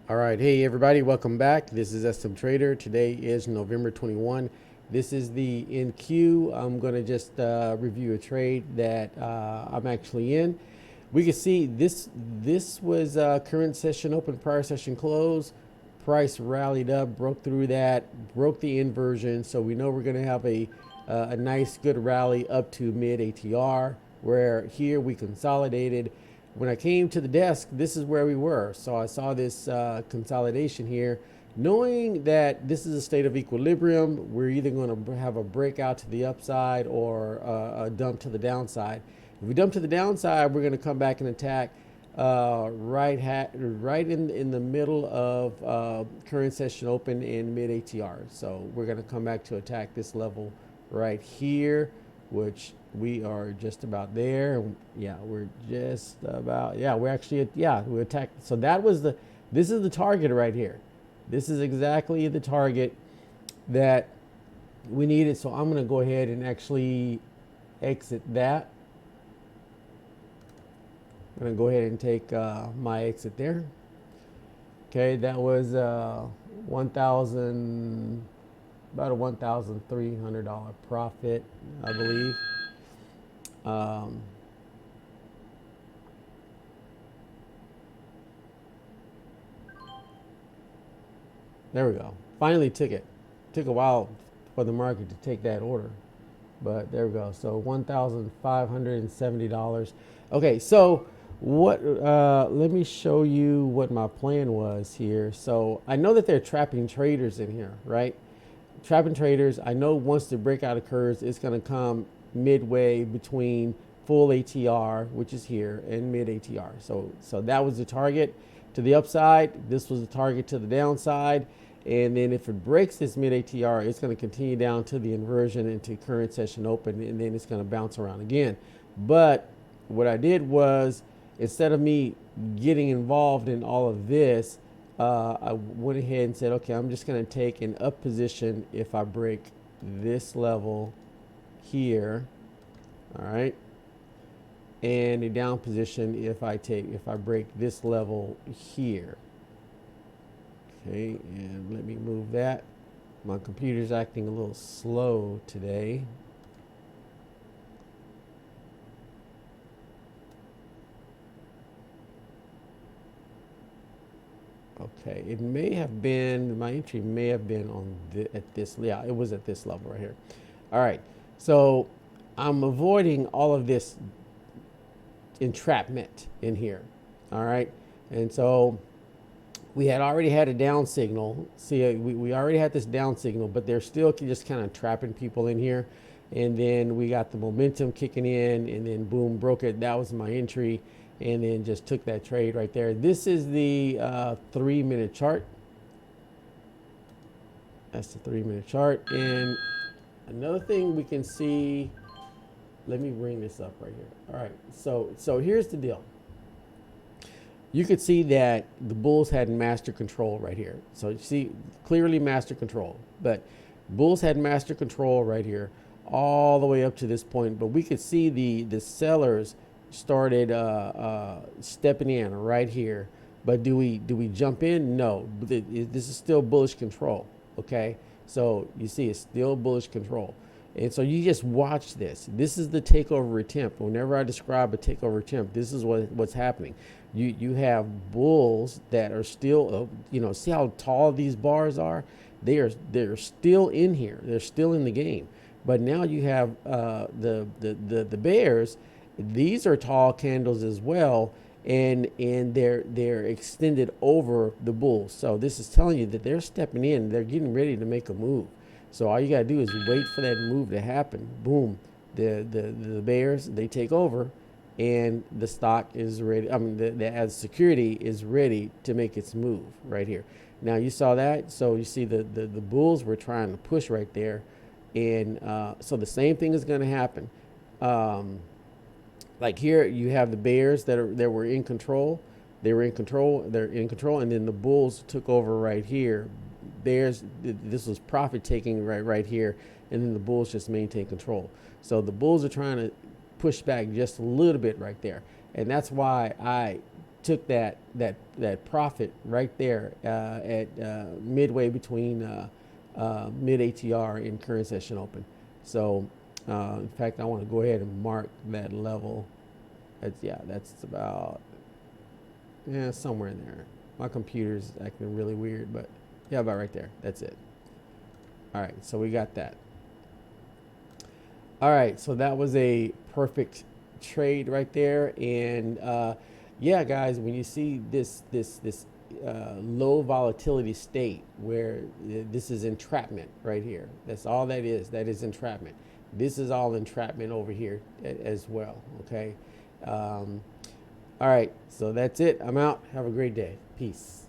All right, hey everybody, welcome back. This is SM Trader. Today is November 21. This is the NQ. I'm going to just review a trade that I'm actually in. We can see this was current session open, prior session close. Price rallied up, broke through that, broke the inversion. So we know we're going to have a nice good rally up to mid ATR, where here we consolidated. When I came to the desk, this is where we were. So I saw this consolidation here, knowing that this is a state of equilibrium. We're either going to have a breakout to the upside or a dump to the downside. If we dump to the downside, we're going to come back and attack right in the middle of current session open in mid ATR. So we're going to come back to attack this level right here, which we are just about there. Yeah, we're just about, yeah, we're actually at, yeah, we attacked. So that was this is the target right here. This is exactly the target that we needed. So I'm going to go ahead and actually exit that. I'm going to go ahead and take my exit there. Okay, that was 1,000, about a $1,300 profit, I believe. There we go. Finally took it. Took a while for the market to take that order, but there we go. So $1,570. Okay, so what? Let me show you what my plan was here. So I know that they're trapping traders in here, right? Trapping traders. I know once the breakout occurs, it's going to come midway between full ATR, which is here, and mid ATR. So that was the target to the upside. This was the target to the downside. And then if it breaks this mid ATR, it's going to continue down to the inversion into current session open, and then it's going to bounce around again. But what I did was, instead of me getting involved in all of this, I went ahead and said, okay, I'm just going to take an up position if I break this level here, all right, and a down position if I break this level here. Okay, and let me move that. My computer's acting a little slow today. Okay, it may have been, my entry may have been on at this, yeah, it was at this level right here. All right, so I'm avoiding all of this entrapment in here, all right? And so we had already had a down signal. See, we already had this down signal, but they're still just kind of trapping people in here. And then we got the momentum kicking in, and then boom, broke it. That was my entry, and then just took that trade right there. This is the 3-minute chart. That's the 3-minute chart. And another thing we can see, let me bring this up right here. All right, so here's the deal. You could see that the bulls had master control right here. So you see clearly master control, but bulls had master control right here all the way up to this point. But we could see the sellers started stepping in right here. But do we jump in? No. This is still bullish control. Okay, so you see it's still bullish control. And so you just watch this. This is the takeover attempt. Whenever I describe a takeover attempt, this is what's happening. You have bulls that are still, see how tall these bars are? They're still in here. They're still in the game. But now you have the bears. These are tall candles as well, and they're extended over the bulls. So this is telling you that they're stepping in. They're getting ready to make a move. So all you gotta do is wait for that move to happen. Boom, the bears, they take over, and the stock is ready. I mean, the security is ready to make its move right here. Now you saw that. So you see the bulls were trying to push right there, and so the same thing is going to happen. Like here, you have the bears that were in control. They were in control. They're in control, and then the bulls took over right here. This was profit taking right here, and then the bulls just maintain control. So the bulls are trying to push back just a little bit right there, and that's why I took that profit right there at midway between mid ATR and current session open. So in fact, I want to go ahead and mark that level. That's about somewhere in there. My computer's acting really weird, but yeah, about right there. That's it. All right, so we got that. All right, so that was a perfect trade right there. And yeah, guys, when you see this low volatility state where this is entrapment right here, that's all that is. That is entrapment. This is all entrapment over here as well. Okay. All right, so that's it. I'm out. Have a great day. Peace.